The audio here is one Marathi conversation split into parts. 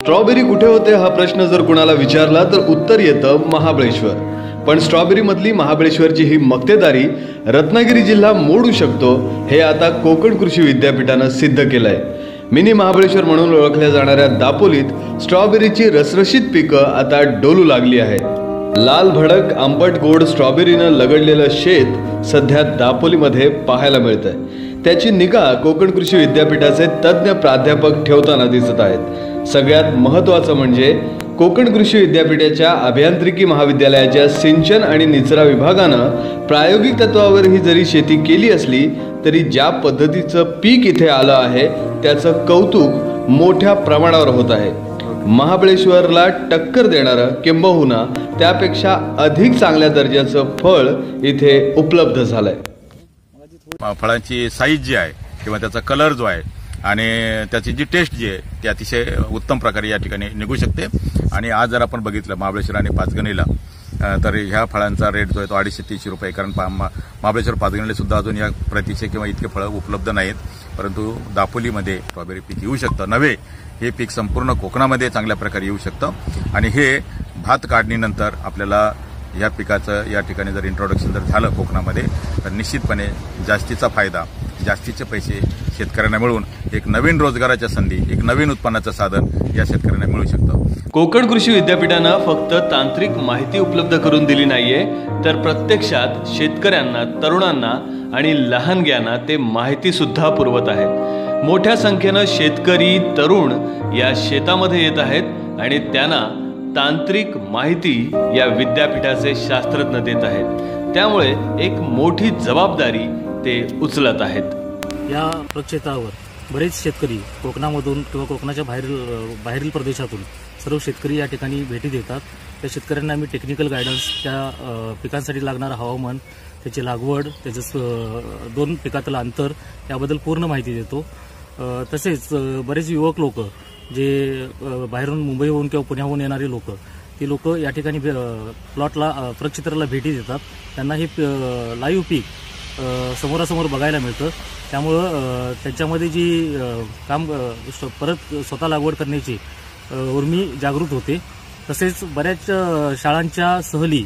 स्ट्रॉबेरी कुठे होते हा प्रश्न जर कुणाला विचारला तर उत्तर येतं महाबळेश्वर। पण स्ट्रॉबेरी मधली महाबळेश्वरची ही मक्तेदारी रत्नागिरी जिल्हा मोडू शकतो हे आता कोकण कृषी विद्यापीठानं सिद्ध केलंय। मिनी महाबळेश्वर म्हणून ओळखल्या जाणाऱ्या दापोलीत स्ट्रॉबेरीची रसरशीत पिकं आता डोलू लागली आहे। लाल भडक आंबट गोड स्ट्रॉबेरीनं लगडलेलं शेत सध्या दापोलीमध्ये पाहायला मिळतंय। त्याची निगा कोकण कृषी विद्यापीठाचे तज्ञ प्राध्यापक ठेवताना दिसत आहेत। सगळ्यात महत्त्वाचं म्हणजे कोकण कृषी विद्यापीठाच्या अभियांत्रिकी महाविद्यालयाच्या सिंचन आणि निचरा विभागानं प्रायोगिक तत्वावर ही जरी शेती केली असली तरी ज्या पद्धतीचं पीक इथे आलं आहे त्याचं कौतुक मोठ्या प्रमाणावर होत आहे। महाबळेश्वरला टक्कर देणारं किंबहुना त्यापेक्षा अधिक चांगल्या दर्जाचं फळ इथे उपलब्ध झालंय। फळांची साईज जी आहे किंवा त्याचा कलर जो आहे आणि त्याची जी टेस्ट जी आहे ती अतिशय उत्तम प्रकारे या ठिकाणी निघू शकते। आणि आज जर आपण बघितलं महाबळेश्वर आणि पाचगणीला तर ह्या फळांचा रेट जो आहे तो 250-300 रुपये, कारण महाबळेश्वर पाचगणीला सुद्धा अजून या प्रतीचे किंवा इतके फळं उपलब्ध नाहीत। परंतु दापोलीमध्ये स्ट्रॉबेरी पीक येऊ शकतं, नव्हे हे पीक संपूर्ण कोकणामध्ये चांगल्या प्रकारे येऊ शकतं। आणि हे भात काढणीनंतर आपल्याला या पिकाचं या ठिकाणी जर इंट्रोडक्शन जर झालं कोकणामध्ये तर निश्चितपणे जास्तीचा फायदा, जास्तीचे पैसे शेतकऱ्यांना मिळून एक नवीन रोजगाराच्या संधी, एक नवीन उत्पन्नाचं साधन या शेतकऱ्यांना मिळू शकतं। कोकण कृषी विद्यापीठानं फक्त तांत्रिक माहिती उपलब्ध करून दिली नाहीये तर प्रत्यक्षात शेतकऱ्यांना, तरुणांना आणि लहानग्यांना ते माहिती सुद्धा पुरवत आहेत। मोठ्या संख्येनं शेतकरी, तरुण या शेतामध्ये येत आहेत आणि त्यांना तांत्रिक माहिती या विद्यापीठाचे शास्त्रज्ञ देत आहेत। त्यामुळे एक मोठी जबाबदारी ते उचलत आहेत। या प्रक्षेत्रावर बरेच शेतकरी कोकणामधून किंवा कोकणाच्या बाहेरील प्रदेशातून सर्व शेतकरी या ठिकाणी भेटी देतात। त्या शेतकऱ्यांना आम्ही टेक्निकल गायडन्स, त्या पिकांसाठी लागणारं हवामान, त्याची लागवड, त्याचं 2 पिकातील अंतर याबद्दल पूर्ण माहिती देतो। तसेच बरेच युवक लोक जे बाहेरून मुंबईहून किंवा पुण्याहून येणारे लोक, ती लोक या ठिकाणी प्लॉटला, प्रक्षेत्राला भेटी देतात। त्यांना हे लाईव्ह पीक समोरासमोर बघायला मिळतं। त्यामुळं त्यांच्यामध्ये जी परत स्वतः लागवड करण्याची उर्मी जागृत होते। तसेच बऱ्याच शाळांच्या सहली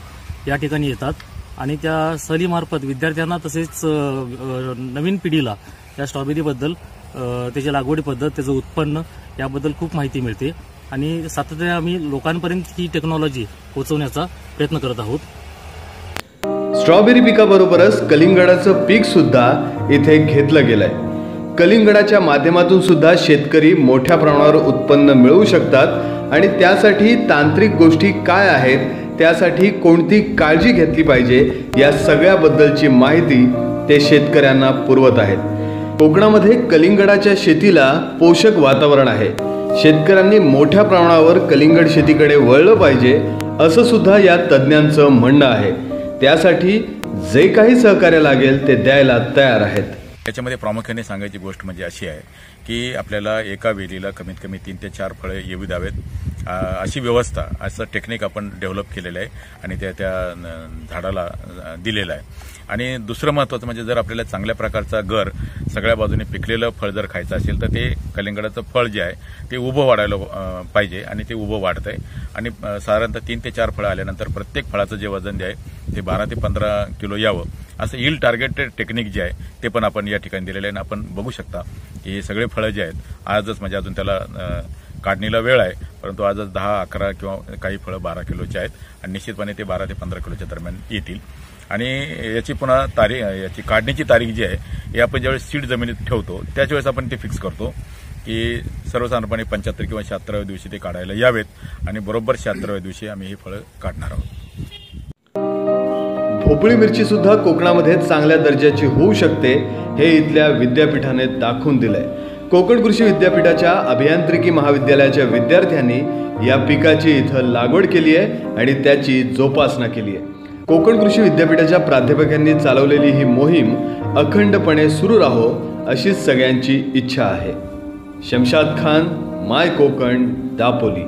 या ठिकाणी येतात आणि त्या सहलीमार्फत विद्यार्थ्यांना तसेच नवीन पिढीला या स्ट्रॉबेरीबद्दल, त्याची लागवडी पद्धत, त्याचं उत्पन्न याबद्दल खूप माहिती मिळते आणि सातत्याने आम्ही लोकांपर्यंत ही टेक्नॉलॉजी पोहोचवण्याचा प्रयत्न करत आहोत। स्ट्रॉबेरी पिकाबरोबरच कलिंगडाचं पीक सुद्धा इथे घेतलं गेलंय। कलिंगडाच्या माध्यमातून सुद्धा शेतकरी मोठ्या प्रमाणावर उत्पन्न मिळवू शकतात आणि त्यासाठी तांत्रिक गोष्टी काय आहेत, त्यासाठी कोणती काळजी घेतली पाहिजे या सगळ्याबद्दलची माहिती ते शेतकऱ्यांना पुरवत आहेत। कोकणामध्ये कलिंगडाच्या शेतीला पोषक वातावरण आहे। शेतकऱ्यांनी मोठ्या प्रमाणावर कलिंगड शेतीकडे वळलं पाहिजे असं सुद्धा या तज्ज्ञांचं म्हणणं आहे। त्यासाठी जे काही सहकार्य लागेल ते द्यायला तयार आहेत। याच्यामध्ये प्रामुख्याने सांगायची गोष्ट म्हणजे अशी आहे की आपल्याला एका वेलीला कमीत कमी 3 ते 4 फळे येऊ द्यावेत अशी व्यवस्था, असं टेक्निक आपण डेव्हलप केलेलं आहे आणि त्या झाडाला दिलेलं आहे। आणि दुसरं महत्त्वाचं म्हणजे जर आपल्याला चांगल्या प्रकारचा गर, सगळ्या बाजूने पिकलेलं फळ जर खायचं असेल तर ते कलिंगडाचं फळ जे आहे ते उभं वाढायला पाहिजे आणि ते उभं वाढतंय। आणि साधारणतः 3 ते 4 फळं आल्यानंतर प्रत्येक फळाचं जे वजन जे आहे ते 12 ते 15 किलो यावं असं यील्ड टार्गेटेड टेक्निक जे आहे ते पण आपण या ठिकाणी दिलेलं आहे। आपण बघू शकता की हे सगळे फळं जे आहेत आजच, म्हणजे अजून त्याला काढणीला वेळ आहे, परंतु आजच 10, 11 किंवा काही फळं 12 किलोचे आहेत आणि निश्चितपणे ते 12 ते 15 किलोच्या दरम्यान येतील। आणि याची पुन्हा याची काढणीची तारीख जी आहे हे आपण ज्यावेळेस सीड जमिनीत ठेवतो त्याच वेळेस आपण ते फिक्स करतो की सर्वसाधारणपणे 75 किंवा 76व्या दिवशी ते काढायला यावेत आणि बरोबर 76व्या दिवशी आम्ही ही फळं काढणार आहोत। भोपळी मिरची सुद्धा कोकणामध्ये चांगल्या दर्जाची होऊ शकते हे इथल्या विद्यापीठाने दाखवून दिलंय। कोकण कृषी विद्यापीठाच्या अभियांत्रिकी महाविद्यालयाच्या विद्यार्थ्यांनी या पिकाची इथं लागवड केली आहे आणि त्याची जोपासना केली आहे। कोकण कृषी विद्यापीठाच्या प्राध्यापकांनी चालवलेली ही मोहीम अखंडपणे सुरू राहो अशीच सगळ्यांची इच्छा आहे। शमशाद खान, माय कोकण, दापोली।